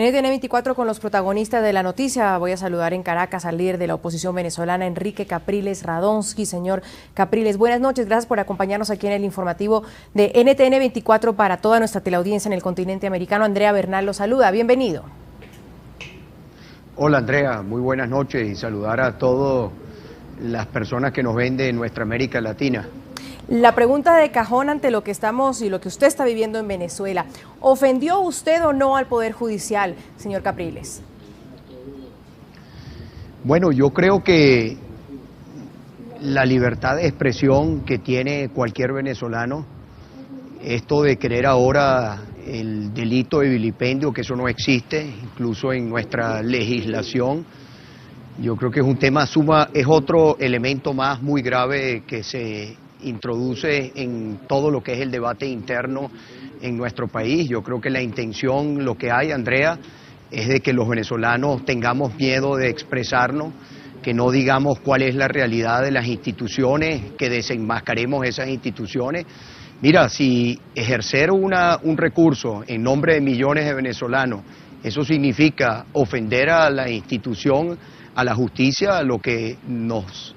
En NTN 24 con los protagonistas de la noticia voy a saludar en Caracas al líder de la oposición venezolana, Enrique Capriles Radonsky. Señor Capriles, buenas noches, gracias por acompañarnos aquí en el informativo de NTN 24 para toda nuestra teleaudiencia en el continente americano. Andrea Bernal lo saluda, bienvenido. Hola Andrea, muy buenas noches y saludar a todas las personas que nos ven de nuestra América Latina. La pregunta de cajón ante lo que estamos y lo que usted está viviendo en Venezuela, ¿ofendió usted o no al Poder Judicial, señor Capriles? Bueno, yo creo que la libertad de expresión que tiene cualquier venezolano, esto de querer ahora el delito de vilipendio, que eso no existe, incluso en nuestra legislación, yo creo que es un tema es otro elemento más muy grave que se introduce en todo lo que es el debate interno en nuestro país. Yo creo que la intención, lo que hay, Andrea, es de que los venezolanos tengamos miedo de expresarnos, que no digamos cuál es la realidad de las instituciones, que desenmascaremos esas instituciones. Mira, si ejercer un recurso en nombre de millones de venezolanos, eso significa ofender a la institución, a la justicia, lo que nos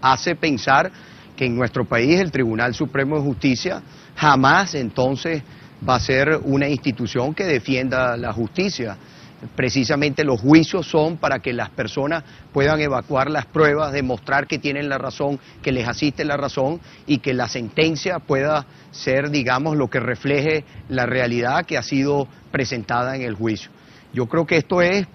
hace pensar que en nuestro país el Tribunal Supremo de Justicia jamás entonces va a ser una institución que defienda la justicia. Precisamente los juicios son para que las personas puedan evacuar las pruebas, demostrar que tienen la razón, que les asiste la razón y que la sentencia pueda ser, digamos, lo que refleje la realidad que ha sido presentada en el juicio. Yo creo que esto es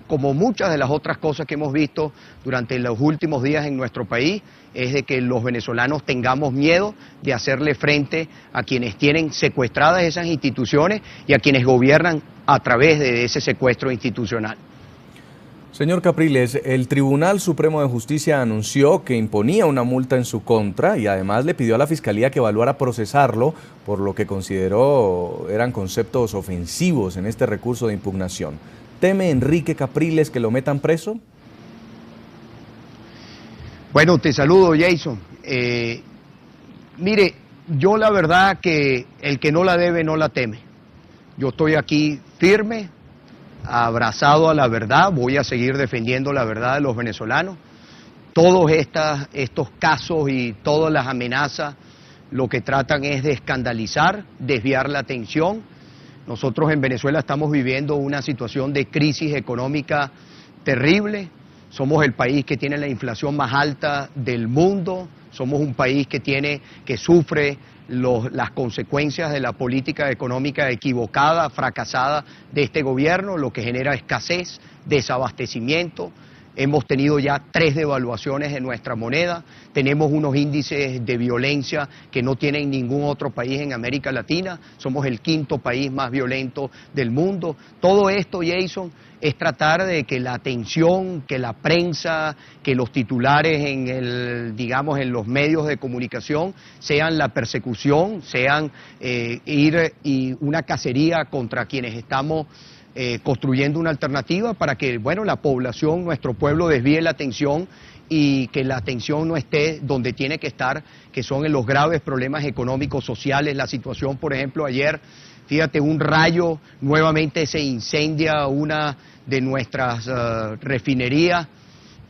como muchas de las otras cosas que hemos visto durante los últimos días en nuestro país, es de que los venezolanos tengamos miedo de hacerle frente a quienes tienen secuestradas esas instituciones y a quienes gobiernan a través de ese secuestro institucional. Señor Capriles, el Tribunal Supremo de Justicia anunció que imponía una multa en su contra y además le pidió a la Fiscalía que evaluara procesarlo por lo que consideró eran conceptos ofensivos en este recurso de impugnación. ¿Teme Enrique Capriles que lo metan preso? Bueno, te saludo, Jason. Mire, yo la verdad que el que no la debe no la teme. Yo estoy aquí firme, abrazado a la verdad, voy a seguir defendiendo la verdad de los venezolanos. Todos estos casos y todas las amenazas lo que tratan es de escandalizar, desviar la atención. Nosotros en Venezuela estamos viviendo una situación de crisis económica terrible. Somos el país que tiene la inflación más alta del mundo. Somos un país que sufre las consecuencias de la política económica equivocada, fracasada de este gobierno, lo que genera escasez, desabastecimiento. Hemos tenido ya 3 devaluaciones en nuestra moneda, tenemos unos índices de violencia que no tienen ningún otro país en América Latina, somos el 5º país más violento del mundo. Todo esto, Jason, es tratar de que la atención, que la prensa, que los titulares en los medios de comunicación sean la persecución, sean una cacería contra quienes estamos construyendo una alternativa para que, bueno, la población, nuestro pueblo desvíe la atención y que la atención no esté donde tiene que estar, que son en los graves problemas económicos, sociales. La situación, por ejemplo, ayer, fíjate, un rayo, nuevamente se incendia una de nuestras refinerías.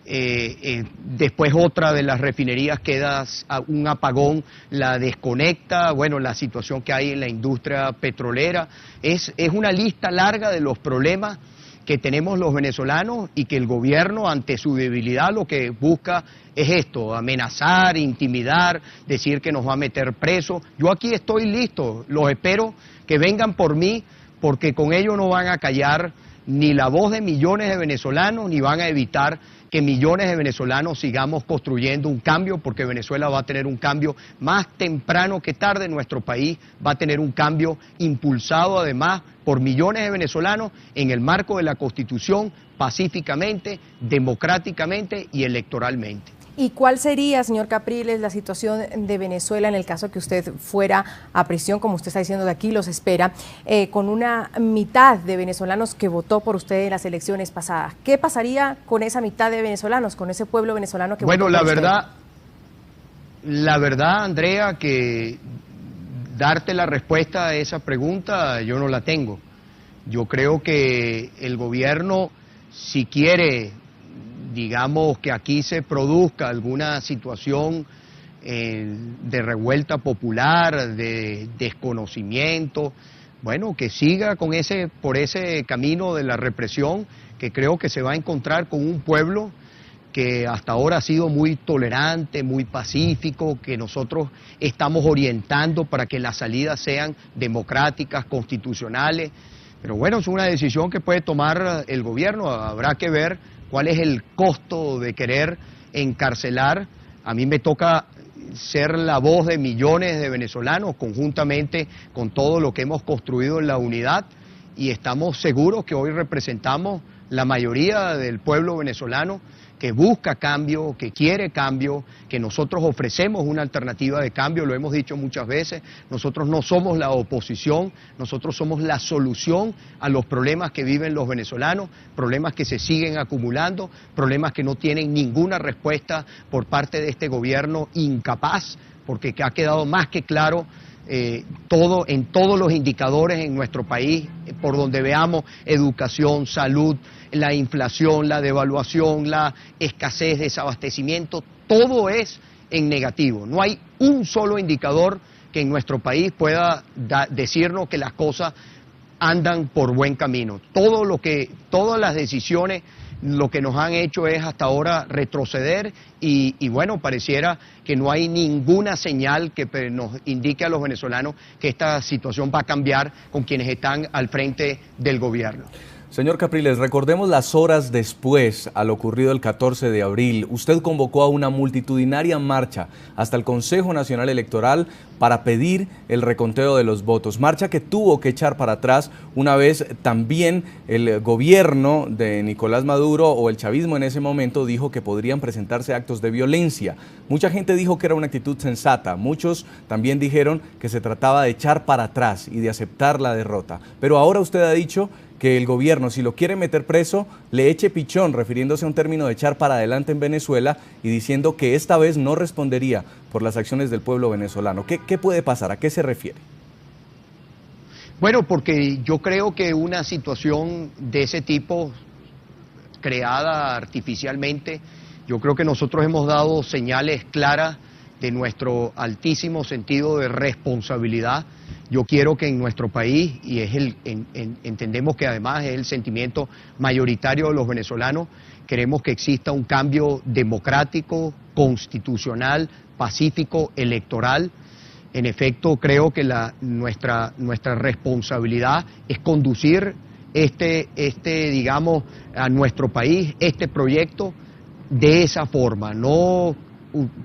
Después otra de las refinerías queda un apagón, la desconecta. Bueno, la situación que hay en la industria petrolera es una lista larga de los problemas que tenemos los venezolanos y que el gobierno, ante su debilidad, lo que busca es esto: amenazar, intimidar, decir que nos va a meter preso. Yo aquí estoy listo, los espero que vengan por mí, porque con ello no van a callar ni la voz de millones de venezolanos, ni van a evitar que millones de venezolanos sigamos construyendo un cambio, porque Venezuela va a tener un cambio más temprano que tarde. Nuestro país va a tener un cambio impulsado además por millones de venezolanos en el marco de la Constitución, pacíficamente, democráticamente y electoralmente. ¿Y cuál sería, señor Capriles, la situación de Venezuela en el caso que usted fuera a prisión, como usted está diciendo, de aquí los espera, con una mitad de venezolanos que votó por usted en las elecciones pasadas? ¿Qué pasaría con esa mitad de venezolanos, con ese pueblo venezolano que votó por usted? Bueno, la verdad, Andrea, que darte la respuesta a esa pregunta yo no la tengo. Yo creo que el gobierno, si quiere, digamos, que aquí se produzca alguna situación de revuelta popular, de desconocimiento, bueno, que siga con por ese camino de la represión, que creo que se va a encontrar con un pueblo que hasta ahora ha sido muy tolerante, muy pacífico, que nosotros estamos orientando para que las salidas sean democráticas, constitucionales. Pero bueno, es una decisión que puede tomar el gobierno, habrá que ver cuál es el costo de querer encarcelar. A mí me toca ser la voz de millones de venezolanos conjuntamente con todo lo que hemos construido en la unidad, y estamos seguros que hoy representamos la mayoría del pueblo venezolano que busca cambio, que quiere cambio, que nosotros ofrecemos una alternativa de cambio, lo hemos dicho muchas veces. Nosotros no somos la oposición, nosotros somos la solución a los problemas que viven los venezolanos, problemas que se siguen acumulando, problemas que no tienen ninguna respuesta por parte de este gobierno incapaz, porque ha quedado más que claro en todos los indicadores en nuestro país, por donde veamos educación, salud, la inflación, la devaluación, la escasez, desabastecimiento, todo es en negativo. No hay un solo indicador que en nuestro país pueda decirnos que las cosas andan por buen camino. Todas las decisiones lo que nos han hecho es hasta ahora retroceder y bueno, pareciera que no hay ninguna señal que nos indique a los venezolanos que esta situación va a cambiar con quienes están al frente del gobierno. Señor Capriles, recordemos las horas después a lo ocurrido el 14 de abril. Usted convocó a una multitudinaria marcha hasta el Consejo Nacional Electoral para pedir el reconteo de los votos. Marcha que tuvo que echar para atrás una vez también el gobierno de Nicolás Maduro o el chavismo en ese momento dijo que podrían presentarse actos de violencia. Mucha gente dijo que era una actitud sensata. Muchos también dijeron que se trataba de echar para atrás y de aceptar la derrota. Pero ahora usted ha dicho que el gobierno, si lo quiere meter preso, le eche pichón, refiriéndose a un término de echar para adelante en Venezuela y diciendo que esta vez no respondería por las acciones del pueblo venezolano. ¿Qué puede pasar? ¿A qué se refiere? Bueno, porque yo creo que una situación de ese tipo, creada artificialmente, yo creo que nosotros hemos dado señales claras de nuestro altísimo sentido de responsabilidad. Yo quiero que en nuestro país, y entendemos que además es el sentimiento mayoritario de los venezolanos, queremos que exista un cambio democrático, constitucional, pacífico, electoral. En efecto, creo que nuestra responsabilidad es conducir digamos, a nuestro país, este proyecto de esa forma, no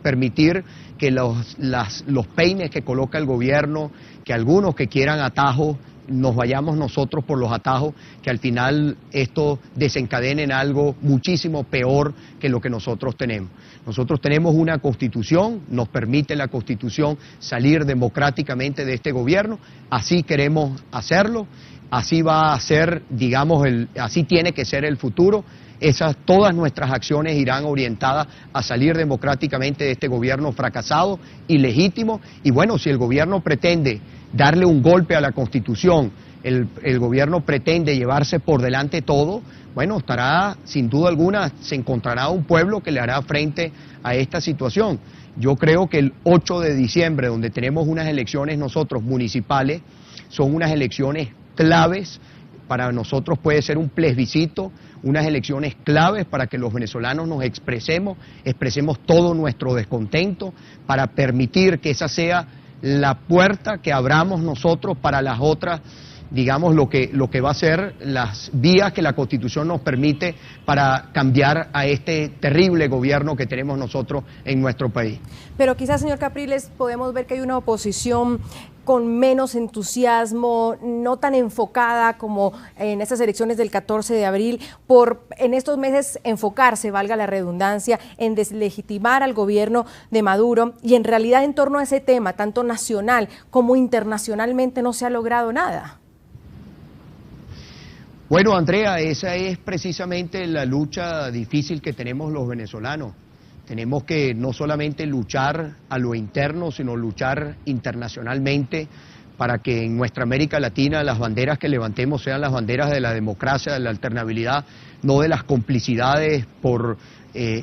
permitir que los peines que coloca el gobierno, que algunos que quieran atajos, nos vayamos nosotros por los atajos, que al final esto desencadene en algo muchísimo peor que lo que nosotros tenemos. Nosotros tenemos una constitución, nos permite la constitución salir democráticamente de este gobierno, así queremos hacerlo, así va a ser, digamos, así tiene que ser el futuro. Todas nuestras acciones irán orientadas a salir democráticamente de este gobierno fracasado, ilegítimo, y bueno, si el gobierno pretende darle un golpe a la Constitución, el gobierno pretende llevarse por delante todo, bueno, estará, sin duda alguna, se encontrará un pueblo que le hará frente a esta situación. Yo creo que el 8 de diciembre, donde tenemos unas elecciones nosotros municipales, son unas elecciones claves. Para nosotros puede ser un plebiscito, unas elecciones claves para que los venezolanos nos expresemos todo nuestro descontento, para permitir que esa sea la puerta que abramos nosotros para las otras, digamos, lo que va a ser las vías que la Constitución nos permite para cambiar a este terrible gobierno que tenemos nosotros en nuestro país. Pero quizás, señor Capriles, podemos ver que hay una oposición con menos entusiasmo, no tan enfocada como en estas elecciones del 14 de abril, por en estos meses enfocarse, valga la redundancia, en deslegitimar al gobierno de Maduro, y en realidad en torno a ese tema, tanto nacional como internacionalmente, no se ha logrado nada. Bueno, Andrea, esa es precisamente la lucha difícil que tenemos los venezolanos. Tenemos que no solamente luchar a lo interno, sino luchar internacionalmente para que en nuestra América Latina las banderas que levantemos sean las banderas de la democracia, de la alternabilidad, no de las complicidades por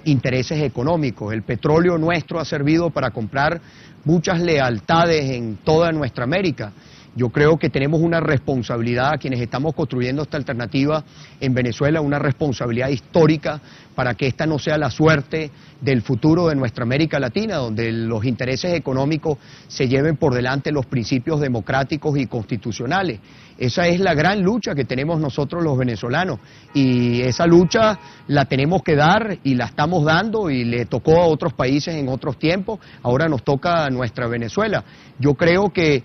intereses económicos. El petróleo nuestro ha servido para comprar muchas lealtades en toda nuestra América. Yo creo que tenemos una responsabilidad a quienes estamos construyendo esta alternativa en Venezuela, una responsabilidad histórica para que esta no sea la suerte del futuro de nuestra América Latina, donde los intereses económicos se lleven por delante los principios democráticos y constitucionales. Esa es la gran lucha que tenemos nosotros los venezolanos, y esa lucha la tenemos que dar y la estamos dando, y le tocó a otros países en otros tiempos, ahora nos toca a nuestra Venezuela. Yo creo que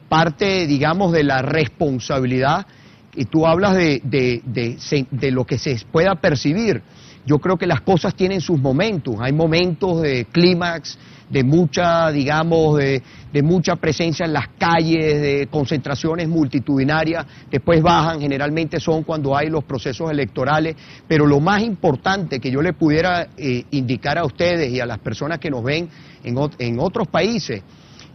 parte, digamos, de la responsabilidad, y tú hablas de lo que se pueda percibir. Yo creo que las cosas tienen sus momentos, hay momentos de clímax, de mucha, digamos, de mucha presencia en las calles, de concentraciones multitudinarias, después bajan, generalmente son cuando hay los procesos electorales, pero lo más importante que yo le pudiera indicar a ustedes y a las personas que nos ven en otros países,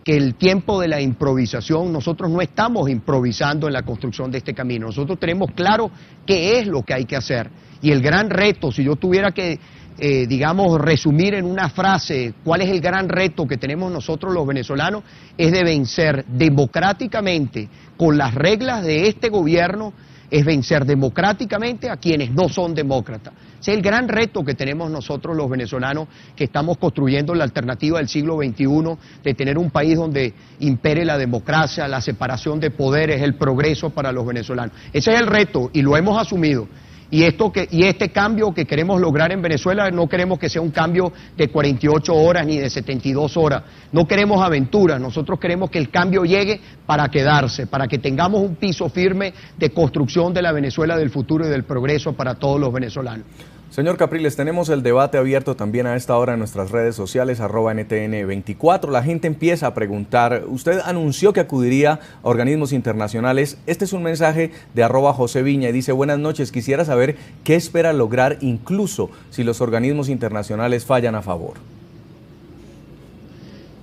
que el tiempo de la improvisación, nosotros no estamos improvisando en la construcción de este camino, nosotros tenemos claro qué es lo que hay que hacer, y el gran reto, si yo tuviera que, digamos, resumir en una frase cuál es el gran reto que tenemos nosotros los venezolanos, es de vencer democráticamente con las reglas de este gobierno, es vencer democráticamente a quienes no son demócratas. Ese es el gran reto que tenemos nosotros los venezolanos, que estamos construyendo la alternativa del siglo XXI, de tener un país donde impere la democracia, la separación de poderes, el progreso para los venezolanos. Ese es el reto y lo hemos asumido. Y este cambio que queremos lograr en Venezuela, no queremos que sea un cambio de 48 horas ni de 72 horas, no queremos aventuras, nosotros queremos que el cambio llegue para quedarse, para que tengamos un piso firme de construcción de la Venezuela del futuro y del progreso para todos los venezolanos. Señor Capriles, tenemos el debate abierto también a esta hora en nuestras redes sociales, @NTN24. La gente empieza a preguntar, usted anunció que acudiría a organismos internacionales. Este es un mensaje de @JoseViña y dice: buenas noches, quisiera saber qué espera lograr incluso si los organismos internacionales fallan a favor.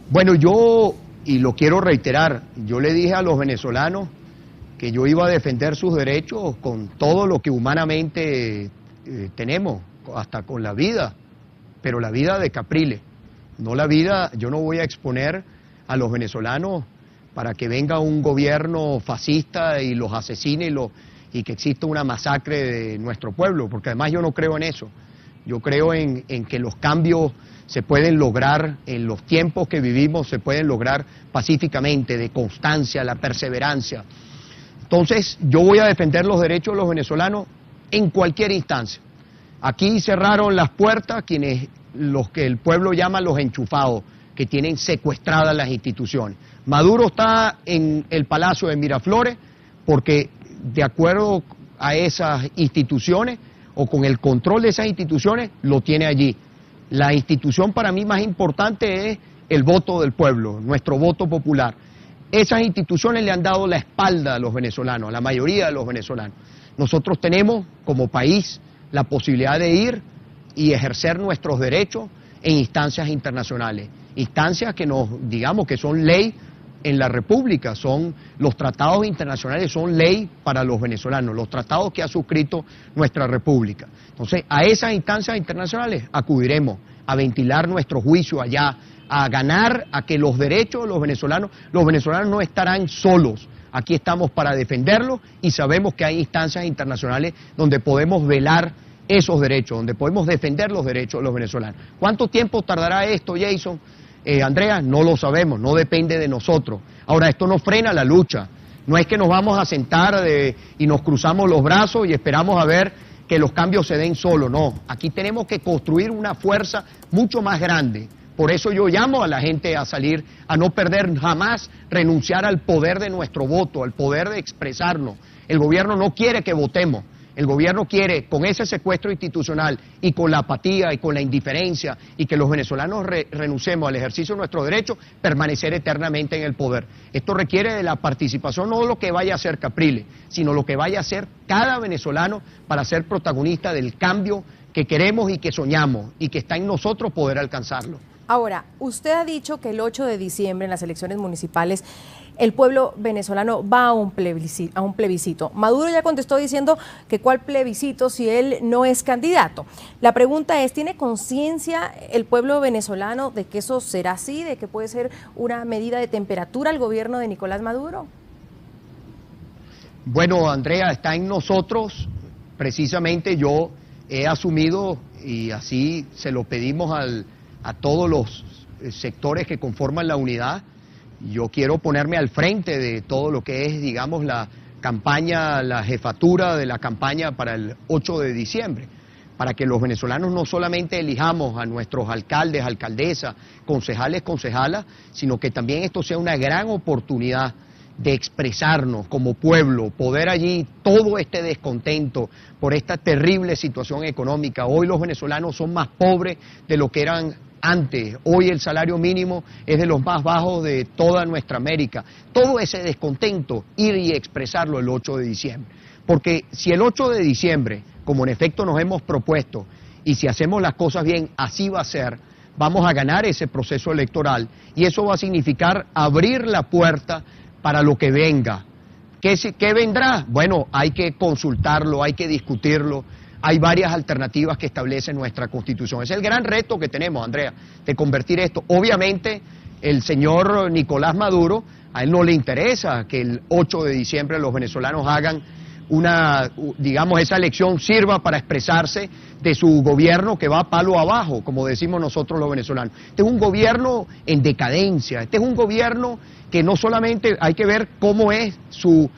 Bueno, yo, y lo quiero reiterar, yo le dije a los venezolanos que yo iba a defender sus derechos con todo lo que humanamente tenemos, hasta con la vida, pero la vida de Capriles, no la vida. Yo no voy a exponer a los venezolanos para que venga un gobierno fascista y los asesine y que exista una masacre de nuestro pueblo, porque además yo no creo en eso. Yo creo en que los cambios se pueden lograr, en los tiempos que vivimos se pueden lograr pacíficamente, de constancia, la perseverancia. Entonces yo voy a defender los derechos de los venezolanos en cualquier instancia. Aquí cerraron las puertas los que el pueblo llama los enchufados, que tienen secuestradas las instituciones. Maduro está en el Palacio de Miraflores porque, de acuerdo a esas instituciones o con el control de esas instituciones, lo tiene allí. La institución para mí más importante es el voto del pueblo, nuestro voto popular. Esas instituciones le han dado la espalda a los venezolanos, a la mayoría de los venezolanos. Nosotros tenemos como país la posibilidad de ir y ejercer nuestros derechos en instancias internacionales, instancias que digamos que son ley en la República, son los tratados internacionales, son ley para los venezolanos, los tratados que ha suscrito nuestra República. Entonces, a esas instancias internacionales acudiremos a ventilar nuestro juicio allá, a ganar, a que los derechos de los venezolanos no estarán solos. Aquí estamos para defenderlos y sabemos que hay instancias internacionales donde podemos velar esos derechos, donde podemos defender los derechos de los venezolanos. ¿Cuánto tiempo tardará esto, Jason? Andrea, no lo sabemos, no depende de nosotros. Ahora, esto no frena la lucha. No es que nos vamos a sentar y nos cruzamos los brazos y esperamos a ver que los cambios se den solos, no. Aquí tenemos que construir una fuerza mucho más grande. Por eso yo llamo a la gente a salir, a no perder jamás, renunciar al poder de nuestro voto, al poder de expresarnos. El gobierno no quiere que votemos, el gobierno quiere, con ese secuestro institucional y con la apatía y con la indiferencia y que los venezolanos renunciemos al ejercicio de nuestros derechos, permanecer eternamente en el poder. Esto requiere de la participación, no de lo que vaya a hacer Capriles, sino lo que vaya a hacer cada venezolano para ser protagonista del cambio que queremos y que soñamos y que está en nosotros poder alcanzarlo. Ahora, usted ha dicho que el 8 de diciembre en las elecciones municipales el pueblo venezolano va a un plebiscito. Maduro ya contestó diciendo que cuál plebiscito si él no es candidato. La pregunta es, ¿tiene conciencia el pueblo venezolano de que eso será así, de que puede ser una medida de temperatura al gobierno de Nicolás Maduro? Bueno, Andrea, está en nosotros. Precisamente yo he asumido, y así se lo pedimos a todos los sectores que conforman la unidad, yo quiero ponerme al frente de todo lo que es, digamos, la campaña, la jefatura de la campaña para el 8 de diciembre, para que los venezolanos no solamente elijamos a nuestros alcaldes, alcaldesas, concejales, concejalas, sino que también esto sea una gran oportunidad de expresarnos como pueblo, poder allí todo este descontento por esta terrible situación económica. Hoy los venezolanos son más pobres de lo que eran antes. Hoy el salario mínimo es de los más bajos de toda nuestra América. Todo ese descontento, ir y expresarlo el 8 de diciembre. Porque si el 8 de diciembre, como en efecto nos hemos propuesto, y si hacemos las cosas bien, así va a ser, vamos a ganar ese proceso electoral, y eso va a significar abrir la puerta para lo que venga. ¿Qué vendrá? Bueno, hay que consultarlo, hay que discutirlo. Hay varias alternativas que establece nuestra Constitución. Es el gran reto que tenemos, Andrea, de convertir esto. Obviamente, el señor Nicolás Maduro, a él no le interesa que el 8 de diciembre los venezolanos hagan digamos, esa elección sirva para expresarse de su gobierno que va palo abajo, como decimos nosotros los venezolanos. Este es un gobierno en decadencia, este es un gobierno que no solamente hay que ver cómo es su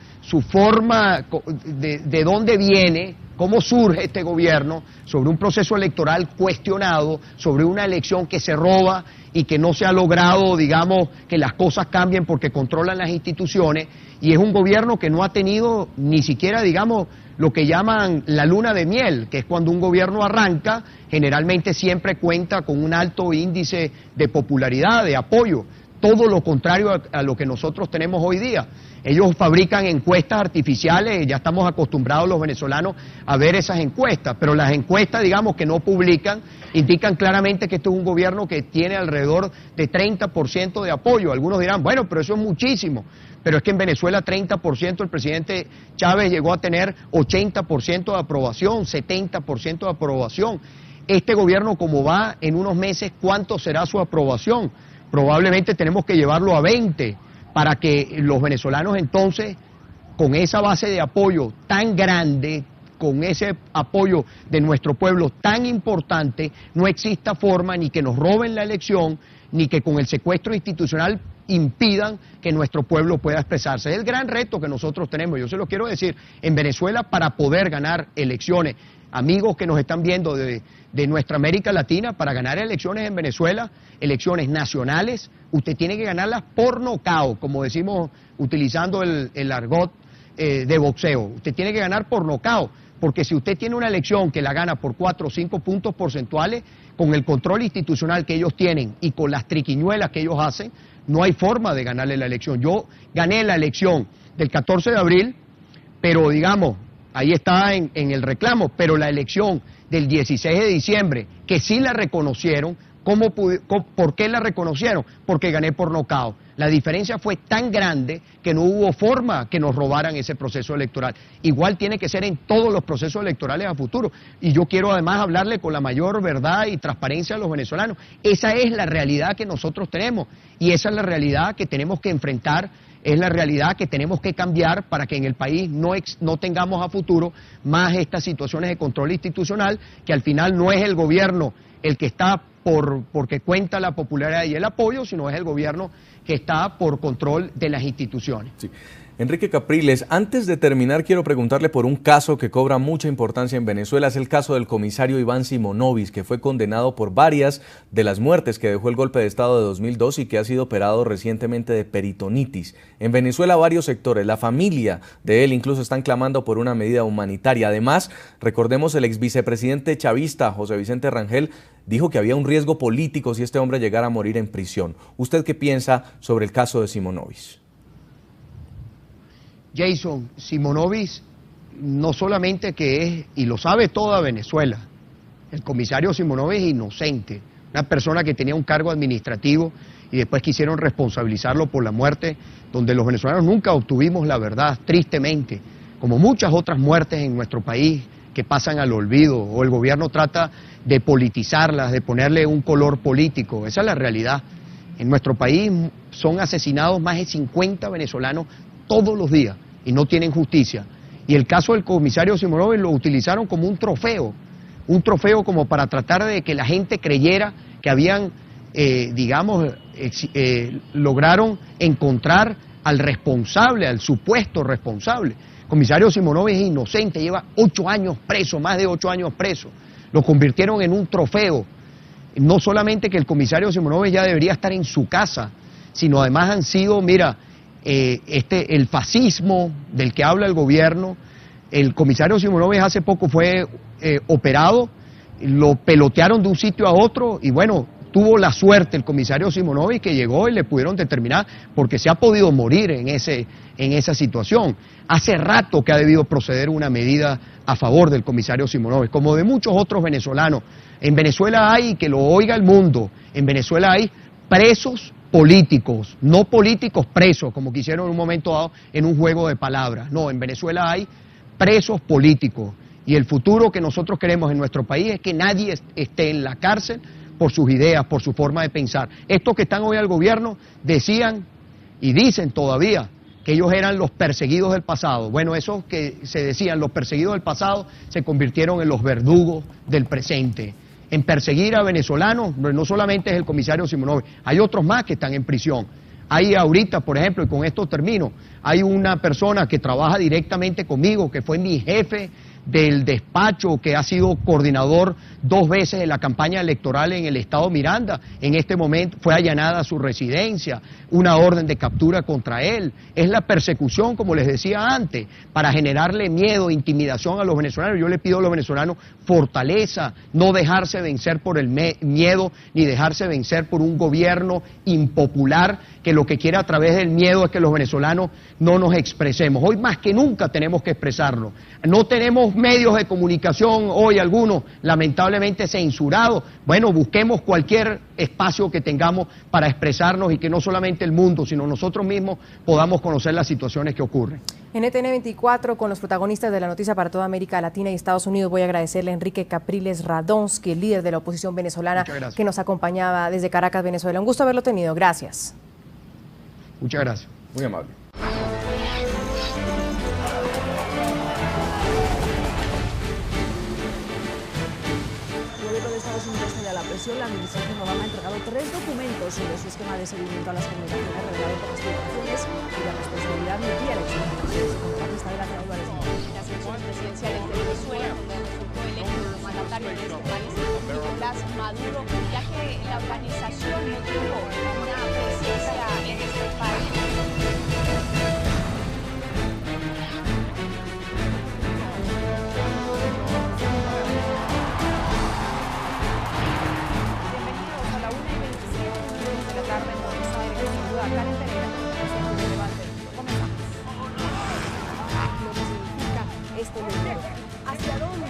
forma, de dónde viene, cómo surge este gobierno, sobre un proceso electoral cuestionado, sobre una elección que se roba y que no se ha logrado, digamos, que las cosas cambien porque controlan las instituciones, y es un gobierno que no ha tenido ni siquiera, digamos, lo que llaman la luna de miel, que es cuando un gobierno arranca, generalmente siempre cuenta con un alto índice de popularidad, de apoyo. Todo lo contrario a lo que nosotros tenemos hoy día. Ellos fabrican encuestas artificiales, ya estamos acostumbrados los venezolanos a ver esas encuestas, pero las encuestas, digamos, que no publican, indican claramente que este es un gobierno que tiene alrededor de 30% de apoyo. Algunos dirán, bueno, pero eso es muchísimo, pero es que en Venezuela 30%, el presidente Chávez llegó a tener 80% de aprobación, 70% de aprobación. Este gobierno, como va en unos meses, ¿cuánto será su aprobación? Probablemente tenemos que llevarlo a 20 para que los venezolanos entonces, con esa base de apoyo tan grande, con ese apoyo de nuestro pueblo tan importante, no exista forma ni que nos roben la elección, ni que con el secuestro institucional impidan que nuestro pueblo pueda expresarse. Es el gran reto que nosotros tenemos, yo se lo quiero decir, en Venezuela, para poder ganar elecciones. Amigos que nos están viendo de nuestra América Latina, para ganar elecciones en Venezuela, elecciones nacionales, usted tiene que ganarlas por nocaut, como decimos utilizando el argot de boxeo. Usted tiene que ganar por nocaut, porque si usted tiene una elección que la gana por 4 o 5 puntos porcentuales, con el control institucional que ellos tienen y con las triquiñuelas que ellos hacen, no hay forma de ganarle la elección. Yo gané la elección del 14 de abril, pero digamos, ahí está en el reclamo, pero la elección del 16 de diciembre, que sí la reconocieron, ¿por qué la reconocieron? Porque gané por nocaut. La diferencia fue tan grande que no hubo forma que nos robaran ese proceso electoral. Igual tiene que ser en todos los procesos electorales a futuro. Y yo quiero además hablarle con la mayor verdad y transparencia a los venezolanos. Esa es la realidad que nosotros tenemos y esa es la realidad que tenemos que enfrentar. Es la realidad que tenemos que cambiar para que en el país no tengamos a futuro más estas situaciones de control institucional, que al final no es el gobierno el que está porque cuenta la popularidad y el apoyo, sino es el gobierno que está por control de las instituciones. Sí. Enrique Capriles, antes de terminar quiero preguntarle por un caso que cobra mucha importancia en Venezuela. Es el caso del comisario Iván Simonovic, que fue condenado por varias de las muertes que dejó el golpe de Estado de 2002 y que ha sido operado recientemente de peritonitis. En Venezuela varios sectores, la familia de él incluso están clamando por una medida humanitaria. Además, recordemos, el ex vicepresidente chavista José Vicente Rangel dijo que había un riesgo político si este hombre llegara a morir en prisión. ¿Usted qué piensa sobre el caso de Simonovic? Jason, Simonovic no solamente que es, y lo sabe toda Venezuela, el comisario Simonovic es inocente, una persona que tenía un cargo administrativo y después quisieron responsabilizarlo por la muerte, donde los venezolanos nunca obtuvimos la verdad, tristemente, como muchas otras muertes en nuestro país que pasan al olvido, o el gobierno trata de politizarlas, de ponerle un color político. Esa es la realidad. En nuestro país son asesinados más de 50 venezolanos todos los días y no tienen justicia. Y el caso del comisario Simonovic lo utilizaron como un trofeo como para tratar de que la gente creyera que habían, lograron encontrar al responsable, al supuesto responsable. El comisario Simonovic es inocente, lleva 8 años preso, más de 8 años preso. Lo convirtieron en un trofeo. No solamente que el comisario Simonovic ya debería estar en su casa, sino además han sido, el fascismo del que habla el gobierno. El comisario Simonovic hace poco fue operado, lo pelotearon de un sitio a otro y bueno, tuvo la suerte el comisario Simonovic que llegó y le pudieron determinar porque se ha podido morir en esa situación. Hace rato que ha debido proceder una medida a favor del comisario Simonovic, como de muchos otros venezolanos. En Venezuela hay, que lo oiga el mundo, en Venezuela hay presos políticos, no políticos presos, como quisieron en un momento dado en un juego de palabras. No, en Venezuela hay presos políticos y el futuro que nosotros queremos en nuestro país es que nadie esté en la cárcel por sus ideas, por su forma de pensar. Estos que están hoy al gobierno decían y dicen todavía que ellos eran los perseguidos del pasado. Bueno, esos que se decían los perseguidos del pasado se convirtieron en los verdugos del presente. En perseguir a venezolanos, no solamente es el comisario Simonovic, hay otros más que están en prisión. Hay ahorita, por ejemplo, y con esto termino, hay una persona que trabaja directamente conmigo, que fue mi jefe del despacho, que ha sido coordinador 2 veces en la campaña electoral en el estado Miranda. En este momento fue allanada su residencia, una orden de captura contra él. Es la persecución, como les decía antes, para generarle miedo, intimidación a los venezolanos. Yo le pido a los venezolanos fortaleza, no dejarse vencer por el miedo, ni dejarse vencer por un gobierno impopular que lo que quiere a través del miedo es que los venezolanos no nos expresemos. Hoy más que nunca tenemos que expresarnos. No tenemos medios de comunicación, hoy algunos lamentablemente censurados. Bueno, busquemos cualquier espacio que tengamos para expresarnos y que no solamente el mundo, sino nosotros mismos podamos conocer las situaciones que ocurren. NTN 24, con los protagonistas de la noticia para toda América Latina y Estados Unidos, voy a agradecerle a Enrique Capriles Radonsky, el líder de la oposición venezolana, que nos acompañaba desde Caracas, Venezuela. Un gusto haberlo tenido. Gracias. Muchas gracias. Muy amable. La administración Obama ha entregado 3 documentos sobre su esquema de seguimiento a las comunicaciones revelado por las filtraciones y la responsabilidad no tiene como la lista de la Álvarez. Las elecciones presidenciales de Venezuela, donde resultó electo como mandatario de este país Nicolás Maduro, ya que la organización no tuvo una presencia en este país. Este libro. ¿Hacia dónde